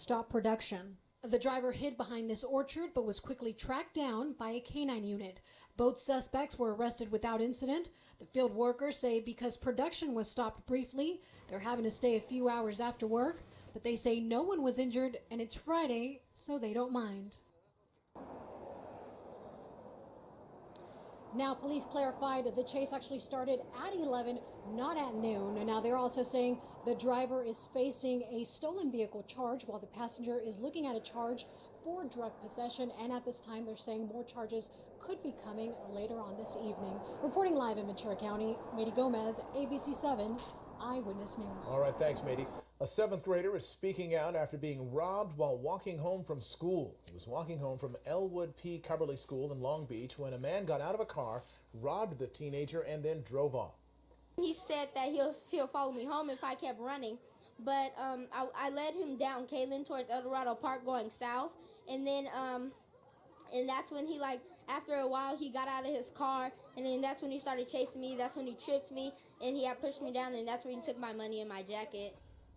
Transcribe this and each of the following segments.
stop production. The driver hid behind this orchard but was quickly tracked down by a canine unit. Both suspects were arrested without incident. The field workers say because production was stopped briefly, they're having to stay a few hours after work, but they say no one was injured and it's Friday, so they don't mind. Now, police clarified that the chase actually started at 11, not at noon. And now they're also saying the driver is facing a stolen vehicle charge while the passenger is looking at a charge for drug possession. And at this time, they're saying more charges could be coming later on this evening. Reporting live in Ventura County, Mady Gomez, ABC 7 Eyewitness News. All right, thanks, Mady. A 7th grader is speaking out after being robbed while walking home from school. He was walking home from Elwood P. Cubberley School in Long Beach when a man got out of a car, robbed the teenager, and then drove off. He said that he'll follow me home if I kept running, but I led him down Kaylin towards El Dorado Park going south, and then and that's when he, like, after a while he got out of his car, and then that's when he started chasing me. That's when he tripped me, and he had pushed me down, and that's when he took my money and my jacket.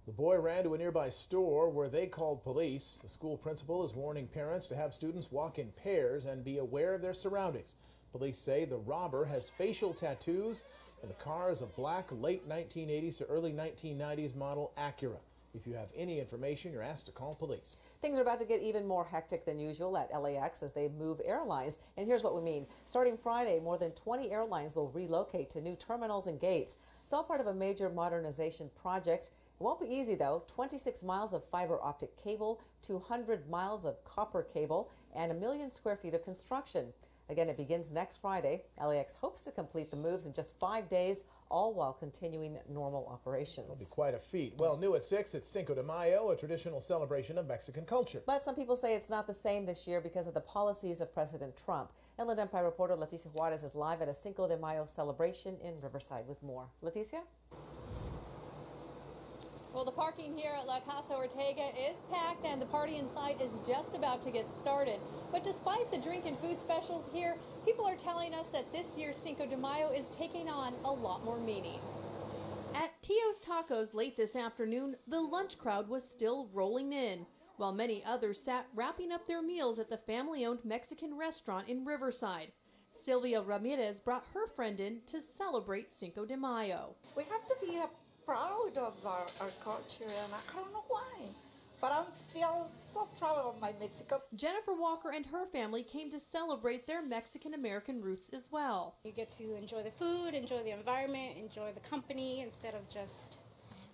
The boy ran to a nearby store where they called police. The school principal is warning parents to have students walk in pairs and be aware of their surroundings. Police say the robber has facial tattoos and the car is a black late 1980s to early 1990s model Acura. If you have any information, you're asked to call police. Things are about to get even more hectic than usual at LAX as they move airlines. And here's what we mean. Starting Friday, more than 20 airlines will relocate to new terminals and gates. It's all part of a major modernization project. It won't be easy, though. 26 miles of fiber optic cable, 200 miles of copper cable, and 1 million square feet of construction. Again, it begins next Friday. LAX hopes to complete the moves in just 5 days, all while continuing normal operations. It'll be quite a feat. Well, new at 6, it's Cinco de Mayo, a traditional celebration of Mexican culture. But some people say it's not the same this year because of the policies of President Trump. Inland Empire reporter Leticia Juarez is live at a Cinco de Mayo celebration in Riverside with more. Leticia? Well, the parking here at La Casa Ortega is packed and the party inside is just about to get started. But despite the drink and food specials here, people are telling us that this year's Cinco de Mayo is taking on a lot more meaning. At Tio's Tacos late this afternoon, the lunch crowd was still rolling in, while many others sat wrapping up their meals at the family-owned Mexican restaurant in Riverside. Sylvia Ramirez brought her friend in to celebrate Cinco de Mayo. We have to be proud of our culture, and I don't know why, but I feel so proud of my Mexico. Jennifer Walker and her family came to celebrate their Mexican-American roots as well. You get to enjoy the food, enjoy the environment, enjoy the company, instead of just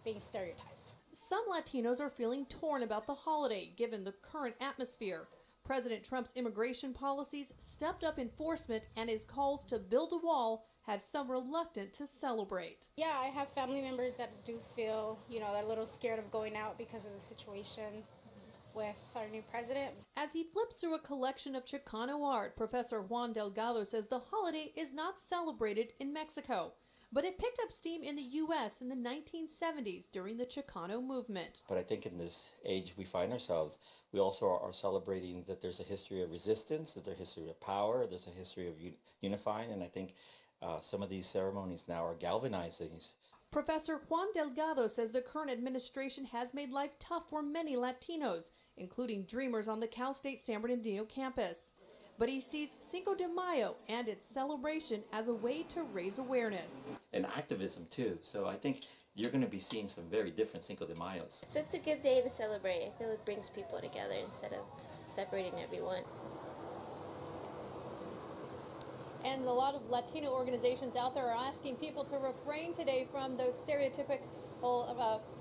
being stereotyped. Some Latinos are feeling torn about the holiday, given the current atmosphere. President Trump's immigration policies, stepped up enforcement, and his calls to build a wall have some reluctant to celebrate. Yeah, I have family members that do feel, they're a little scared of going out because of the situation with our new president. As he flips through a collection of Chicano art, Professor Juan Delgado says the holiday is not celebrated in Mexico, but it picked up steam in the U.S. in the 1970s during the Chicano movement. But I think in this age we find ourselves, we also are celebrating that there's a history of resistance, that there's a history of power, there's a history of unifying, and I think some of these ceremonies now are galvanizing. Professor Juan Delgado says the current administration has made life tough for many Latinos, including dreamers on the Cal State San Bernardino campus. But he sees Cinco de Mayo and its celebration as a way to raise awareness. And activism too, so I think you're going to be seeing some very different Cinco de Mayos. So it's a good day to celebrate. I feel it brings people together instead of separating everyone. And a lot of Latino organizations out there are asking people to refrain today from those stereotypical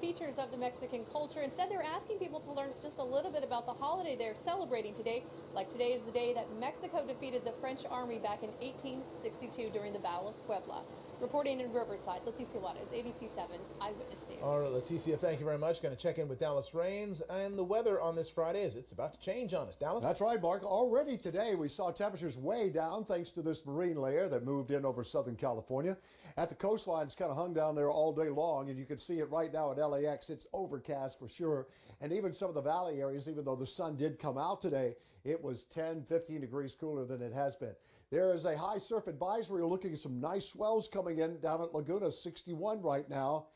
features of the Mexican culture. Instead, they're asking people to learn just a little bit about the holiday they're celebrating today. Like today is the day that Mexico defeated the French army back in 1862 during the Battle of Puebla. Reporting in Riverside, Leticia Juarez, ABC 7 Eyewitness News. All right, Leticia, thank you very much. Going to check in with Dallas Rains and the weather on this Friday as it's about to change on us. Dallas? That's right, Mark. Already today we saw temperatures way down thanks to this marine layer that moved in over Southern California. At the coastline, it's kind of hung down there all day long, and you can see it right now at LAX. It's overcast for sure. And even some of the valley areas, even though the sun did come out today, it was 10, 15 degrees cooler than it has been. There is a high surf advisory. We're looking at some nice swells coming in down at Laguna, 61 right now.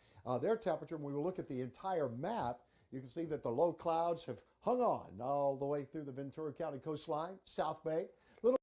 Their temperature, when we look at the entire map, You can see that the low clouds have hung on all the way through the Ventura County coastline, South Bay.